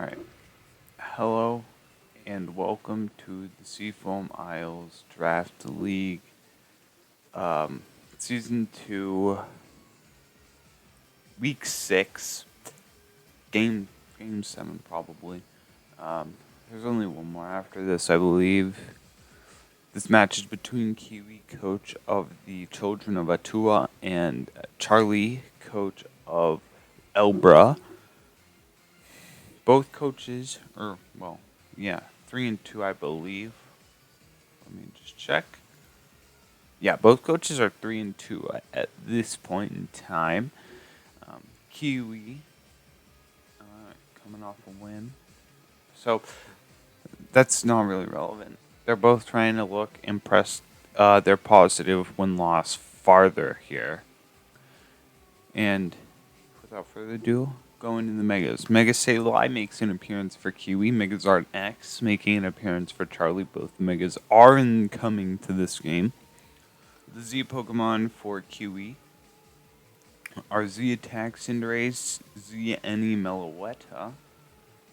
Alright. Hello and welcome to the Seafoam Isles Draft League. Season 2, Week 6, Game 7 probably. There's only one more after this, I believe. This match is between Kiwi, coach of the Children of Atua, and Charlie, coach of Elbra. Both coaches, 3-2, I believe. Let me just check. Yeah, both coaches are 3-2 at this point in time. Kiwi coming off a win, so that's not really relevant. They're both trying to look impressed. Their positive win-loss farther here. And without further ado, going to the Megas. Mega Sailai makes an appearance for Kiwi. Megazard X making an appearance for Charlie. Both the Megas are incoming to this game. The Z Pokemon for Kiwi are Z Attack, Cinderace, Z Any, Meloetta.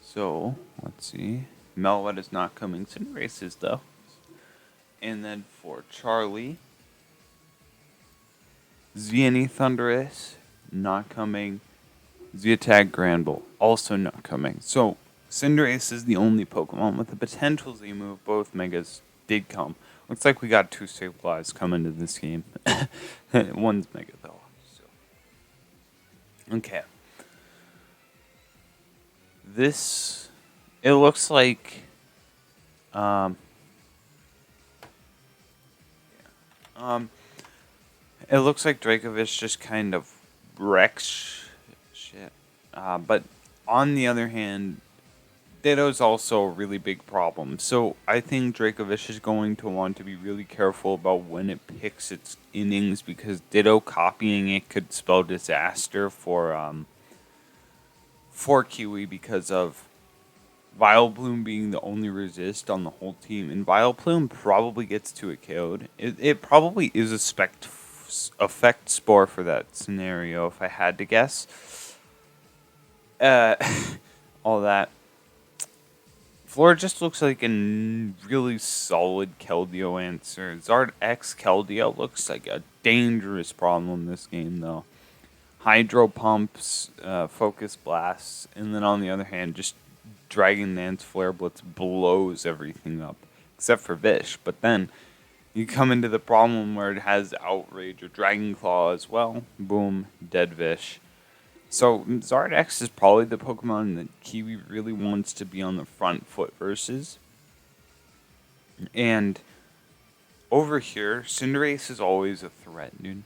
So, let's see. Meloetta's not coming. Cinderace is, though. And then for Charlie, Z Any, Thundurus, not coming. Z-Attack Granbull, also not coming. So, Cinderace is the only Pokemon with the potential Z-move. Both Megas did come. Looks like we got two Stabilized coming to this game. One's Mega, though. So. Okay. This, it looks like... it looks like Dracovish just kind of wrecks shit. But on the other hand, Ditto's also a really big problem. So I think Dracovish is going to want to be really careful about when it picks its innings, because Ditto copying it could spell disaster for Kiwi, because of Vileplume being the only resist on the whole team. And Vileplume probably gets to it KO'd. It probably is a effect spore for that scenario, if I had to guess. All that. Flora just looks like a really solid Keldeo answer. Zard X Keldeo looks like a dangerous problem this game, though. Hydro Pumps, Focus Blasts, and then on the other hand, just Dragon Dance Flare Blitz blows everything up, except for Vish. But then you come into the problem where it has Outrage or Dragon Claw as well. Boom, dead Vish. So, Zard X is probably the Pokemon that Kiwi really wants to be on the front foot versus. And over here, Cinderace is always a threat, dude.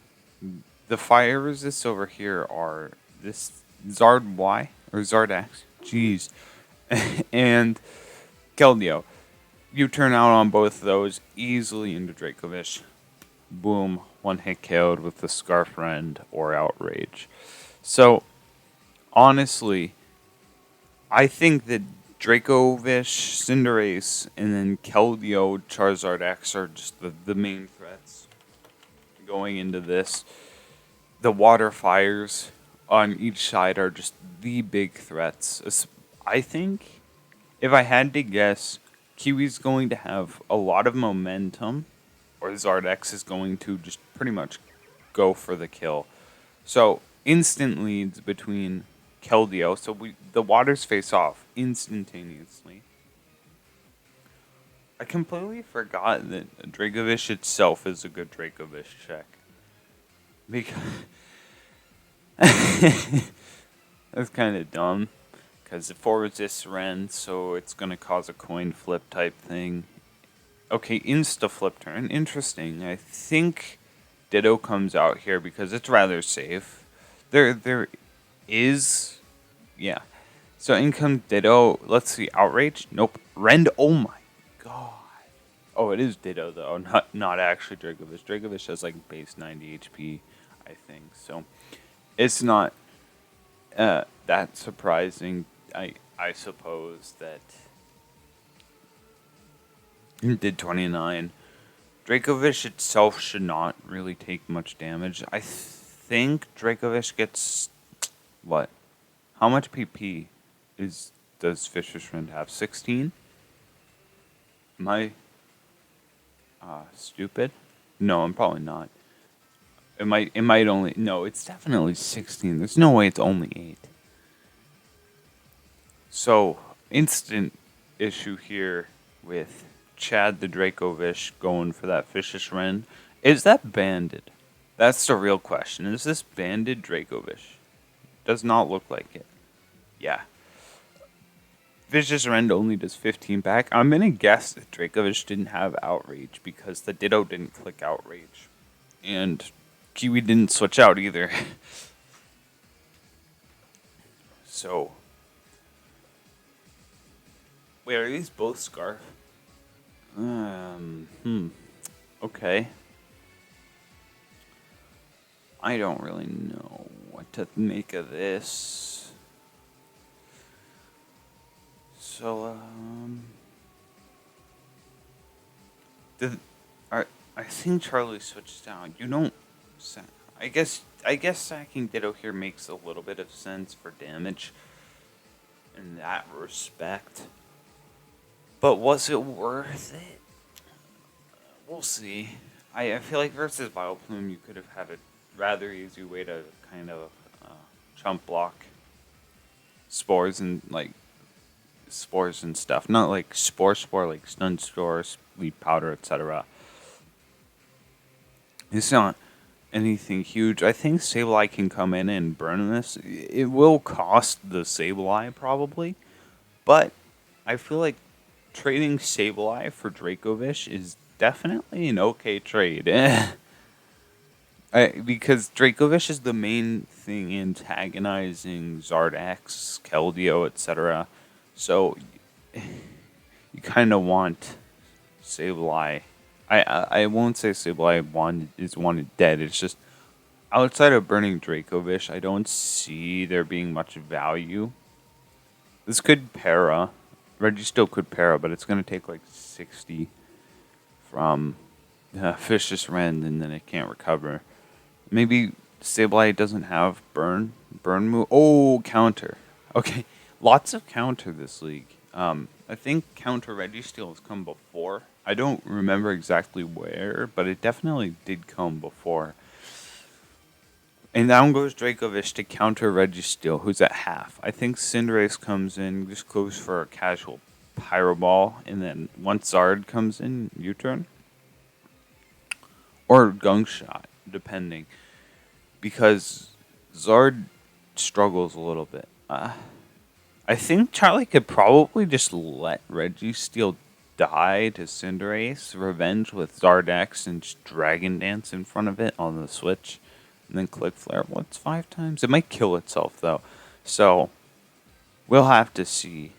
The fire resists over here are this Zard Y, or Zard X, jeez, and Keldeo. You turn out on both of those easily into Dracovish. Boom, one hit KO'd with the Scarf Rend or Outrage. So, honestly, I think that Dracovish, Cinderace, and then Keldeo, Charizard X are just the main threats going into this. The water fires on each side are just the big threats. I think, if I had to guess, Kiwi's going to have a lot of momentum, or Zard X is going to just pretty much go for the kill. So, instant leads between Keldeo, so the waters face off instantaneously. I completely forgot that Dracovish itself is a good Dracovish check. Because that's kind of dumb, because it 4 resists Ren, so it's going to cause a coin flip type thing. Okay, insta flip turn, interesting. I think Ditto comes out here because it's rather safe. There is, yeah. So in comes Ditto. Let's see, Outrage. Nope. Rend. Oh my god. Oh, it is Ditto though, not actually Dracovish. Dracovish has like base 90 HP, I think. So it's not that surprising. I suppose that it did 29. Dracovish itself should not really take much damage. I think Dracovish gets what? How much PP is does Fisher's Friend have 16? Am I stupid? No, I'm probably not. It might only no, it's definitely 16. There's no way it's only 8. So, instant issue here with Chad the Dracovish going for that Fishish Wren. Is that banded? That's the real question. Is this banded Dracovish? Does not look like it. Yeah. Vicious Rend only does 15 back. I'm gonna guess that Dracovish didn't have Outrage because the Ditto didn't click Outrage. And Kiwi didn't switch out either. So. Wait, are these both Scarf? Okay. I don't really know what to make of this. So, I think Charlie switched down. You don't. I guess sacking Ditto here makes a little bit of sense for damage in that respect. But was it worth it? We'll see. I feel like versus Vileplume, you could have had a rather easy way to kind of chump block spores and stuff. Not like spore like stun store, sleep powder, etc. It's not anything huge. I think Sableye can come in and burn this. It will cost the Sableye probably, but I feel like trading Sableye for Dracovish is definitely an okay trade. Because Dracovish is the main thing antagonizing Zardax, Keldeo, etc. So you kind of want Sableye. I won't say Sableye is wanted dead. It's just outside of burning Dracovish, I don't see there being much value. This could para. Registeel could para, but it's going to take like 60 from Fishious Rend, and then it can't recover. Maybe Sableye doesn't have burn move. Oh, counter. Okay, lots of counter this league. I think counter Registeel has come before. I don't remember exactly where, but it definitely did come before. And down goes Dracovish to counter Registeel, who's at half. I think Cinderace comes in, just goes for a casual Pyro Ball, and then once Zard comes in, U-turn. Or Gunk Shot, depending. Because Zard struggles a little bit. I think Charlie could probably just let Registeel die to Cinderace, revenge with Zardax, and just Dragon Dance in front of it on the Switch. And then click Flare once 5 times. It might kill itself, though. So, we'll have to see.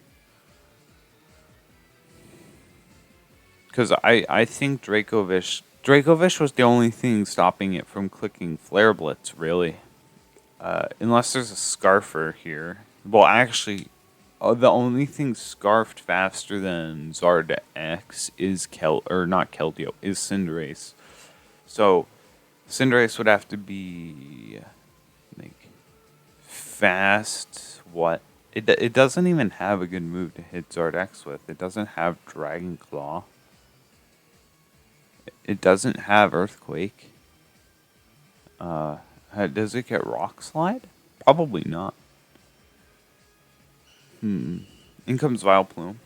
Because I think Dracovish was the only thing stopping it from clicking Flare Blitz, really. Unless there's a Scarfer here. Well, actually, the only thing scarfed faster than Zardax is not Keldeo, is Cinderace. So, Cinderace would have to be like fast. What? It doesn't even have a good move to hit Zardax with. It doesn't have Dragon Claw. It doesn't have Earthquake. Does it get Rock Slide? Probably not. In comes Vileplume.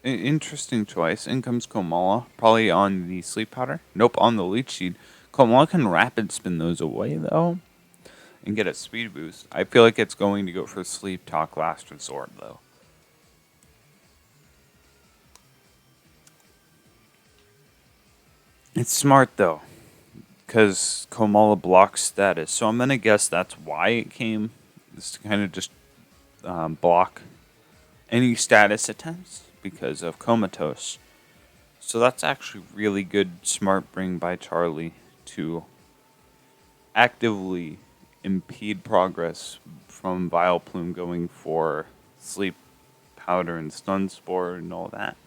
Interesting choice. In comes Komala. Probably on the Sleep Powder. Nope, on the Leech Seed. Komala can Rapid Spin those away, though, and get a speed boost. I feel like it's going to go for Sleep Talk last resort, though. It's smart, though, because Komala blocks status. So I'm going to guess that's why it came. Is to kind of just block any status attempts because of Comatose. So that's actually really good smart bring by Charlie to actively impede progress from Vileplume going for Sleep Powder and Stun Spore and all that.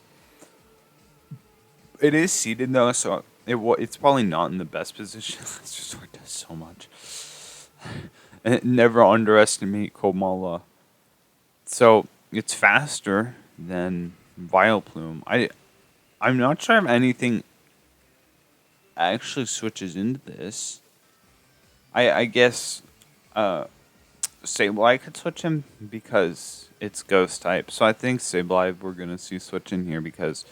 It is seeded though, so it's probably not in the best position. This resort does so much. And never underestimate Komala. So It's faster than Vileplume. I'm not sure if anything actually switches into this. I guess uh, Sableye could switch him because it's Ghost type. So I think Sableye we're gonna see switch in here because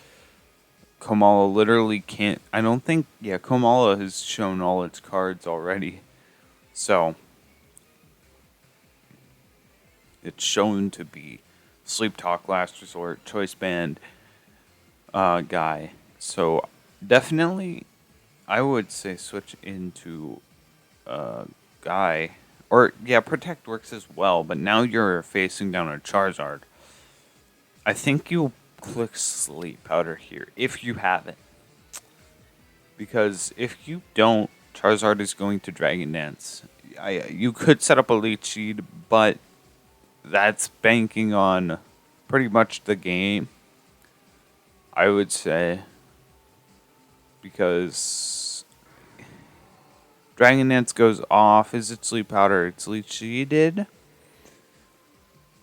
Komala literally can't. I don't think. Yeah, Komala has shown all its cards already, so it's shown to be Sleep Talk, Last Resort, Choice Band guy. So definitely, I would say switch into guy. Or yeah, Protect works as well, but now you're facing down a Charizard. I think you'll click Sleep Powder here if you have it. Because if you don't, Charizard is going to Dragon Dance. You could set up a Leech Seed, but that's banking on pretty much the game, I would say. Because Dragon Dance goes off. Is it Sleep Powder? It's Leech Seeded.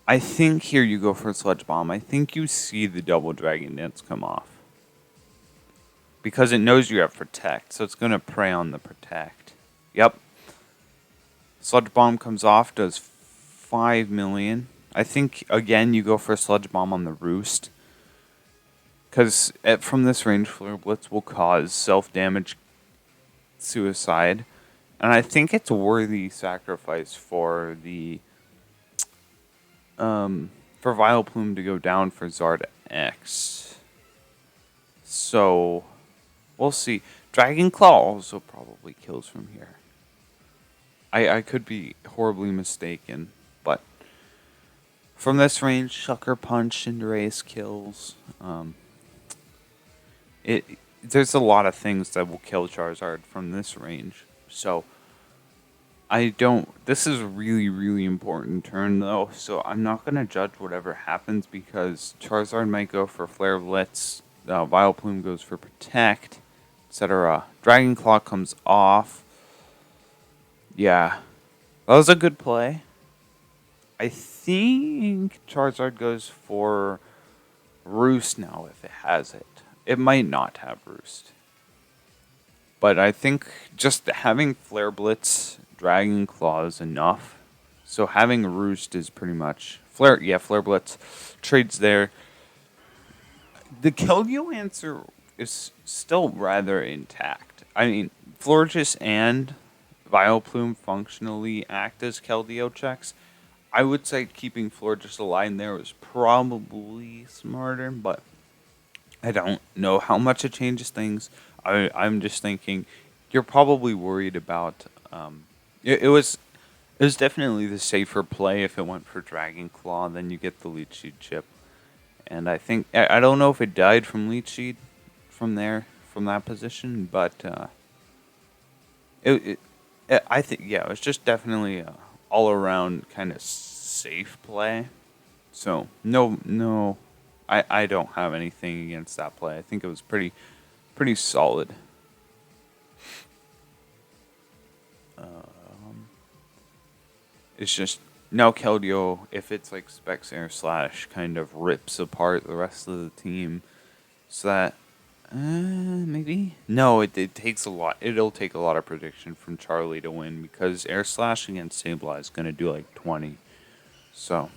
I think here you go for Sludge Bomb. I think you see the double Dragon Dance come off. Because it knows you have Protect, so it's going to prey on the Protect. Yep. Sludge Bomb comes off, does 5 million. I think, again, you go for a Sludge Bomb on the Roost. Because from this range, Flare Blitz will cause self-damage suicide. And I think it's a worthy sacrifice for the for Vileplume to go down for Zard X. So we'll see. Dragon Claw also probably kills from here. I could be horribly mistaken, but from this range, Sucker Punch, Cinderace kills. There's a lot of things that will kill Charizard from this range. So I don't. This is a really, really important turn though. So I'm not gonna judge whatever happens because Charizard might go for Flare Blitz, Vileplume goes for Protect, etc. Dragon Claw comes off. Yeah, that was a good play. I think Charizard goes for Roost now if it has it. It might not have Roost. But I think just having Flare Blitz, Dragon Claw is enough. So having Roost is pretty much... Flare Blitz. Trades there. The Keldeo answer is still rather intact. I mean, Florges and Vileplume functionally act as Keldeo checks. I would say keeping Florges alive there was probably smarter, but I don't know how much it changes things. I'm just thinking you're probably worried about. It was definitely the safer play if it went for Dragon Claw. Then you get the Leech Seed chip, and I think I don't know if it died from Leech Seed from that position, but I think it was just definitely a all around kind of safe play. So no, I don't have anything against that play. I think it was pretty solid. It's just now Keldeo, if it's like Specs Air Slash, kind of rips apart the rest of the team. So that maybe no, it takes a lot. It'll take a lot of prediction from Charlie to win because Air Slash against Sableye is gonna do like 20. So,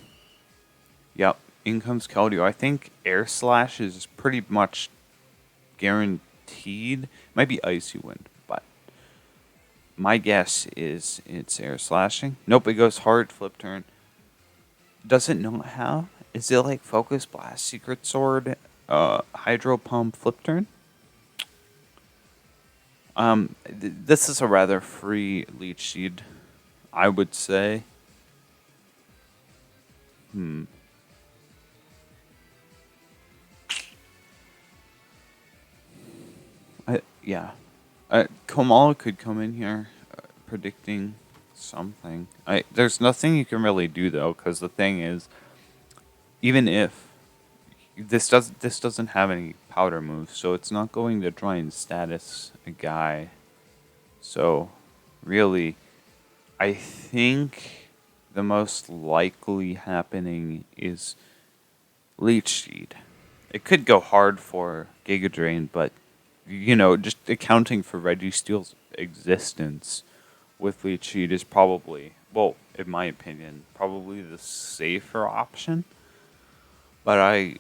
yep, in comes Keldeo. I think Air Slash is pretty much guaranteed. Might be Icy Wind, but my guess is it's Air Slashing. Nope, it goes hard flip turn. Does it not have? Is it like Focus Blast, Secret Sword, Hydro Pump, flip turn? This is a rather free Leech Seed, I would say. Yeah. Komala could come in here predicting something. There's nothing you can really do though, because the thing is, even if this doesn't have any powder moves, so it's not going to try and status a guy. So, really, I think the most likely happening is Leech Seed. It could go hard for Giga Drain, but just accounting for Registeel's existence with Leech Seed is probably, well, in my opinion, probably the safer option. But I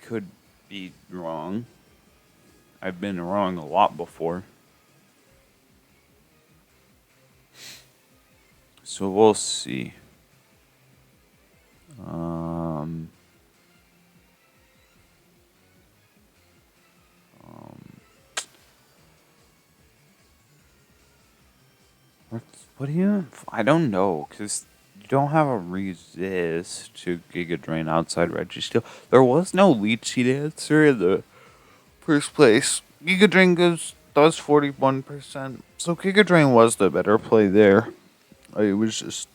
could be wrong. I've been wrong a lot before. So we'll see. Um, what do you? I don't know, because you don't have a resist to Giga Drain outside Registeel. There was no Leech Seed answer in the first place. Giga Drain does 41%, so Giga Drain was the better play there. I was just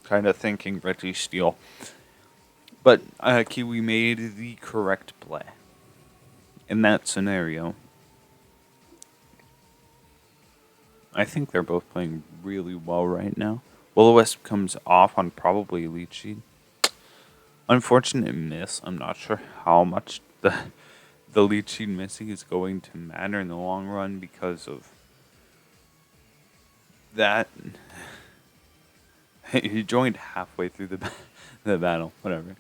kind of thinking Registeel. But Kiwi made the correct play in that scenario. I think they're both playing really well right now. Will-O-Wisp comes off on probably Leech Seed. Unfortunate miss. I'm not sure how much the Leech Seed missing is going to matter in the long run because of that. He joined halfway through the battle. Whatever.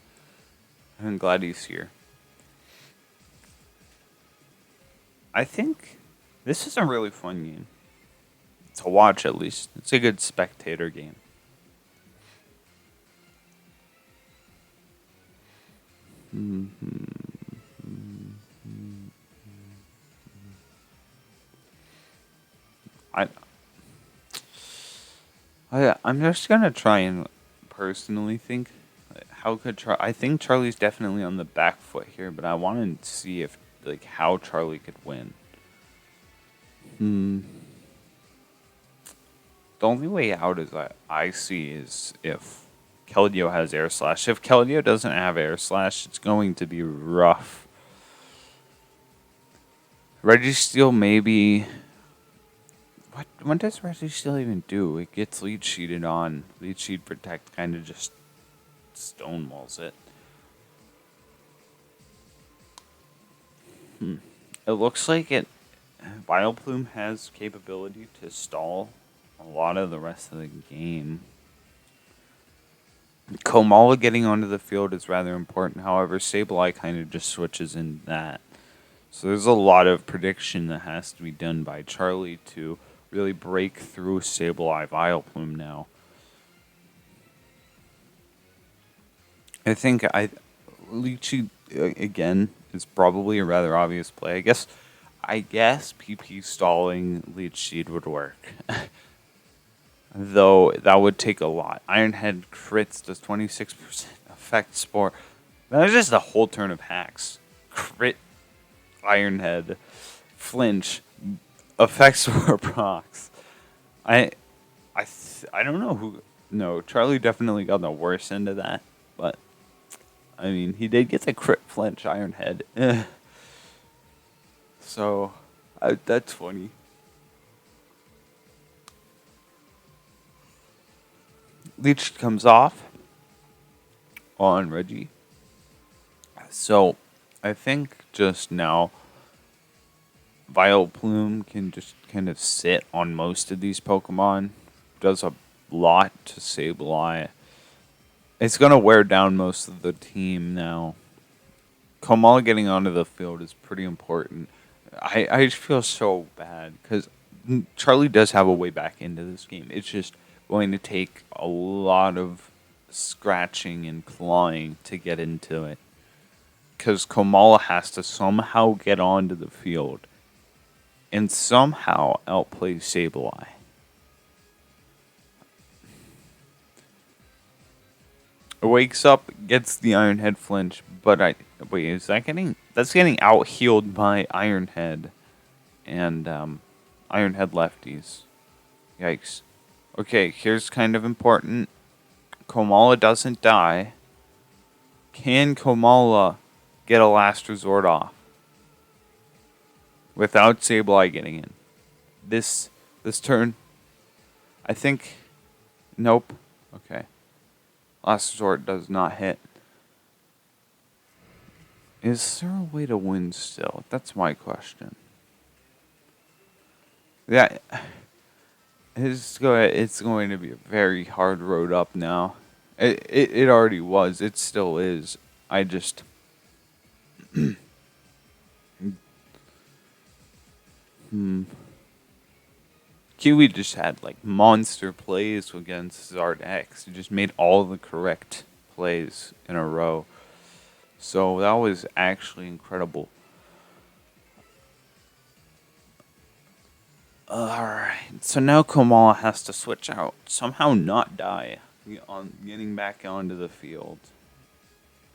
I'm glad he's here. I think this is a really fun game. To watch, at least. It's a good spectator game. I'm just gonna try and personally think how could I think Charlie's definitely on the back foot here, but I want to see if how Charlie could win. The only way out is I see is if Keldeo has Air Slash. If Keldeo doesn't have Air Slash, it's going to be rough. Registeel maybe. What does Registeel even do? It gets Leech Seeded on. Leech Seed Protect kind of just stonewalls it. It looks like Vileplume has capability to stall a lot of the rest of the game. Komala getting onto the field is rather important. However, Sableye kind of just switches in that. So there's a lot of prediction that has to be done by Charlie to really break through Sableye Vileplume now. I think Leechy again is probably a rather obvious play. I guess PP stalling Leech Seed would work. Though that would take a lot. Ironhead crits does 26% effect spore. That is just a whole turn of hacks. Crit Ironhead flinch effect spore procs. I don't know who. No, Charlie definitely got the worst end of that, but I mean he did get the crit flinch Ironhead. So that's funny. Leech comes off on Reggie. So I think just now Vileplume can just kind of sit on most of these Pokemon. Does a lot to Sableye. It's going to wear down most of the team now. Komala getting onto the field is pretty important. I feel so bad because Charlie does have a way back into this game. It's just going to take a lot of scratching and clawing to get into it. Because Komala has to somehow get onto the field and somehow outplay Sableye. Wakes up, gets the Ironhead flinch, but wait, is that that's getting out healed by Ironhead and Ironhead lefties. Yikes. Okay, here's kind of important. Komala doesn't die. Can Komala get a last resort off without Sableye getting in? This turn, I think. Nope. Okay. Last resort does not hit. Is there a way to win still? That's my question. Yeah, it's going to be a very hard road up now. It already was. It still is. I just hmm. Kiwi just had like monster plays against Zard X. He just made all the correct plays in a row. So that was actually incredible. Alright, so now Kamala has to switch out. Somehow not die on getting back onto the field.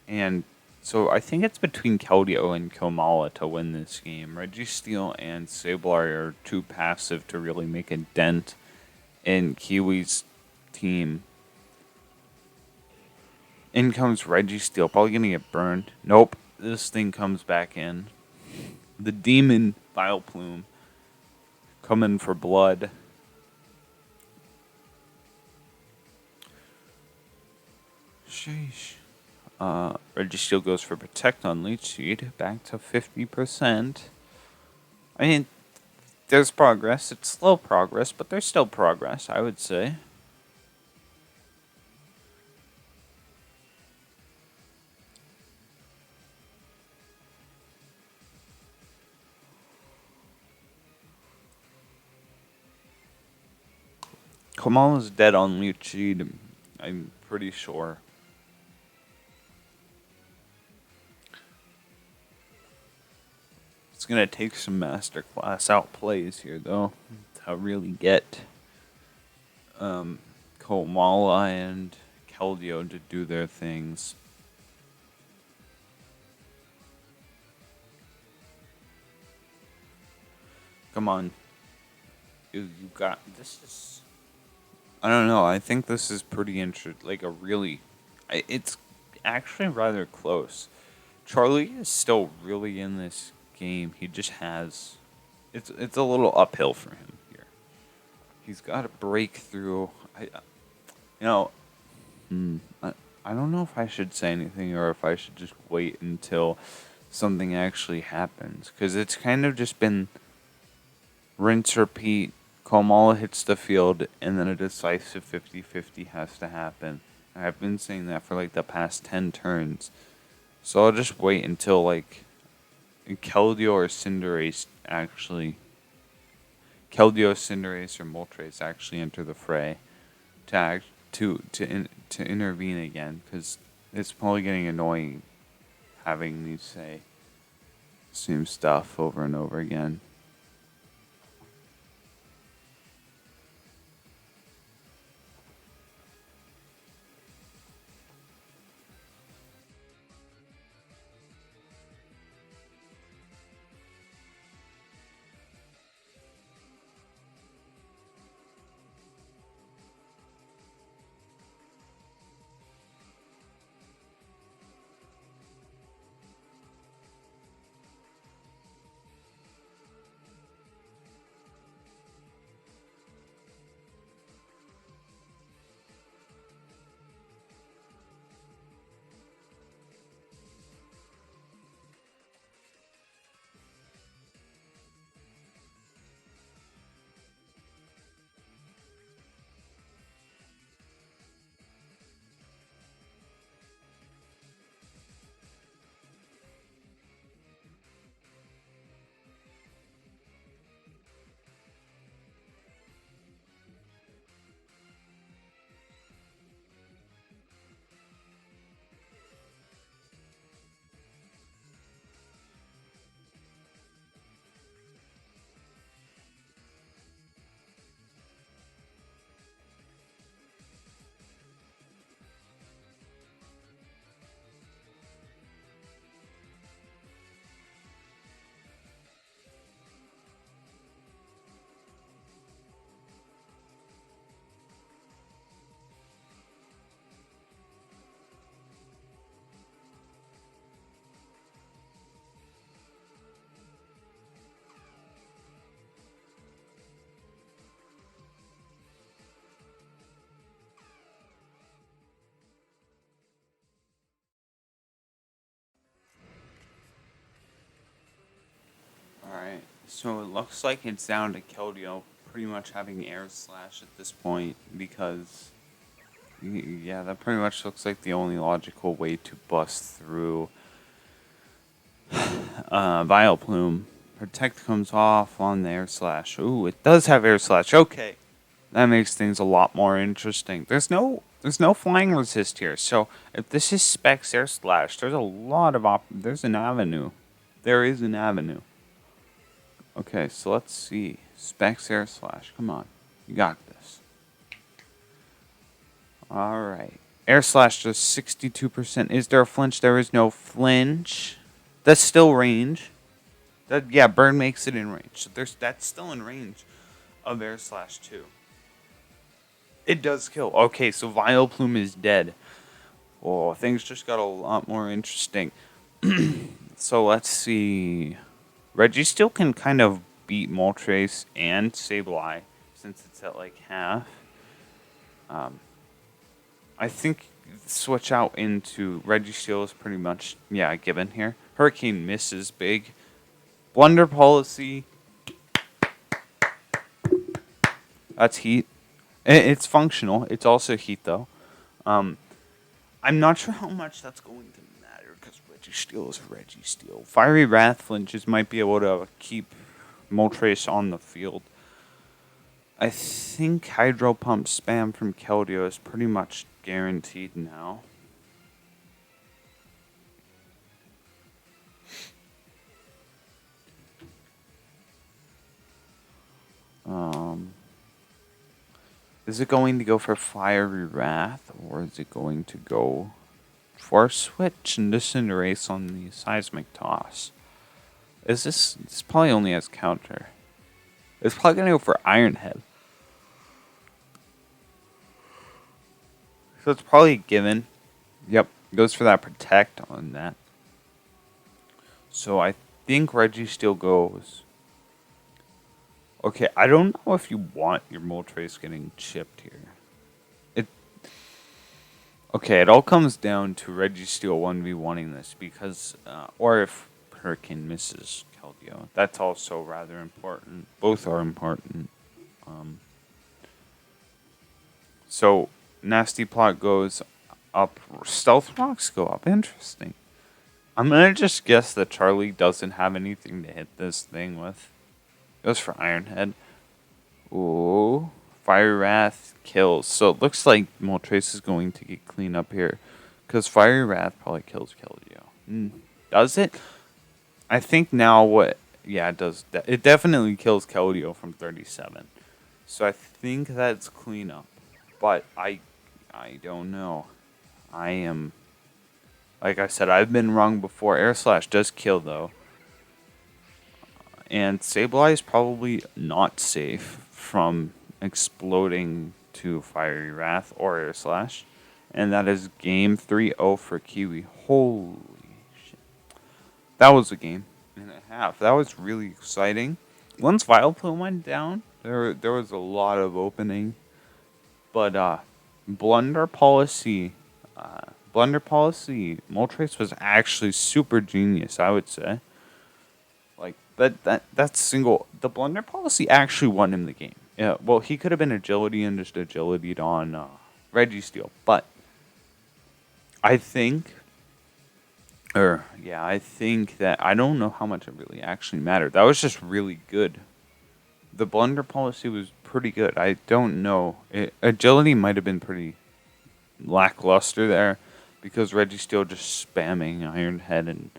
And so I think it's between Keldeo and Komala to win this game. Registeel and Sableye are too passive to really make a dent in Kiwi's team. In comes Registeel, probably gonna get burned. Nope, this thing comes back in. The demon Vileplume coming for blood. Sheesh. Registeel goes for Protect on Leech Seed, back to 50%. I mean, there's progress. It's slow progress, but there's still progress, I would say. Kamala's dead on Leech Seed, I'm pretty sure. It's gonna take some masterclass outplays here, though, to really get Komala and Keldeo to do their things. Come on. You got this. Is I don't know. I think this is pretty interesting. Like a really, it's actually rather close. Charlie is still really in this game. He just has, it's a little uphill for him here. He's got to break through. You know, I don't know if I should say anything or if I should just wait until something actually happens, because it's kind of just been rinse repeat. Komala hits the field, and then a decisive 50-50 has to happen. I've been saying that for like the past 10 turns. So I'll just wait until like Keldeo or Cinderace actually. Keldeo, Cinderace, or Moltres actually enter the fray to intervene again, because it's probably getting annoying having these say same stuff over and over again. So it looks like it's down to Keldeo pretty much having air slash at this point because yeah, that pretty much looks like the only logical way to bust through Vileplume. Protect comes off on the air slash. Ooh, it does have air slash. Okay. That makes things a lot more interesting. There's no flying resist here. So if this is Specs air slash, there's a lot of there's an avenue. There is an avenue. Okay, so let's see. Specs air slash. Come on. You got this. Alright. Air slash does 62%. Is there a flinch? There is no flinch. That's still range. Yeah, burn makes it in range. So that's still in range of air slash 2. It does kill. Okay, so Vileplume is dead. Oh, things just got a lot more interesting. So let's see. Registeel can kind of beat Moltres and Sableye since it's at like half. I think switch out into Registeel is pretty much, yeah, given here. Hurricane misses big. Blunder Policy. That's heat. It's functional. It's also heat, though. I'm not sure how much that's going to matter because Registeel is Registeel. Fiery Wrath flinches might be able to keep Moltres on the field. I think Hydro Pump spam from Keldeo is pretty much guaranteed now. Is it going to go for Fiery Wrath, or is it going to go for Switch and Cinderace on the Seismic Toss? This probably only has counter. It's probably going to go for Iron Head. So it's probably given. Yep, goes for that Protect on that. So I think Registeel goes. Okay, I don't know if you want your Moltres getting chipped here. Okay, it all comes down to Registeel 1v1ing this because, or if Hurricane misses Keldeo. That's also rather important. Both are important. So, Nasty Plot goes up. Stealth Rocks go up. Interesting. I'm going to just guess that Charlie doesn't have anything to hit this thing with. Goes for Iron Head. Ooh. Fiery Wrath kills. So it looks like Moltres is going to get clean up here. Because Fiery Wrath probably kills Keldeo. Does it? I think now what... Yeah, it does. It definitely kills Keldeo from 37. So I think that's clean up. But I don't know. I am... Like I said, I've been wrong before. Air Slash does kill, though. And Sableye is probably not safe from exploding to Fiery Wrath or Air Slash. And that is game 3-0 for Kiwi. Holy shit. That was a game and a half. That was really exciting. Once Vileplume went down, there was a lot of opening. But Blunder Policy, Moltres was actually super genius, I would say. Like, that's single. The Blunder Policy actually won him the game. Yeah, well, he could have been Agility and just Agility'd on Registeel. But I think that I don't know how much it really actually mattered. That was just really good. The Blunder Policy was pretty good. I don't know. Agility might have been pretty lackluster there because Registeel just spamming Iron Head and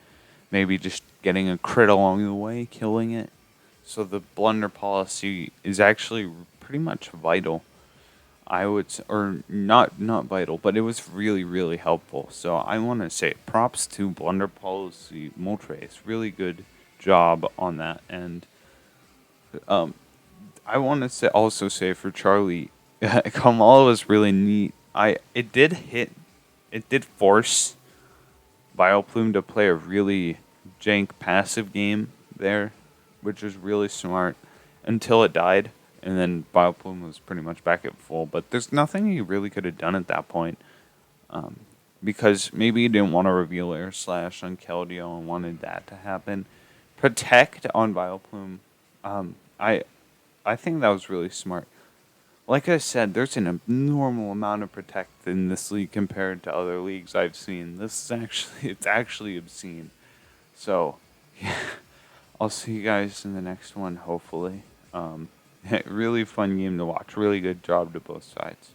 maybe just getting a crit along the way, killing it. So the Blunder Policy is actually pretty much vital. I would say, or not vital, but it was really, really helpful. So I want to say props to Blunder Policy Moltres. Really good job on that. And I want to also say for Charlie, Kamala was really neat. It did force Vileplume to play a really jank passive game there, which was really smart until it died, and then Vileplume was pretty much back at full. But there's nothing he really could have done at that point, because maybe he didn't want to reveal Air Slash on Keldeo and wanted that to happen. Protect on Vileplume I I think that was really smart. Like I said, there's an abnormal amount of protect in this league compared to other leagues I've seen. This is actually it's actually obscene. So, yeah, I'll see you guys in the next one, hopefully. Really fun game to watch. Really good job to both sides.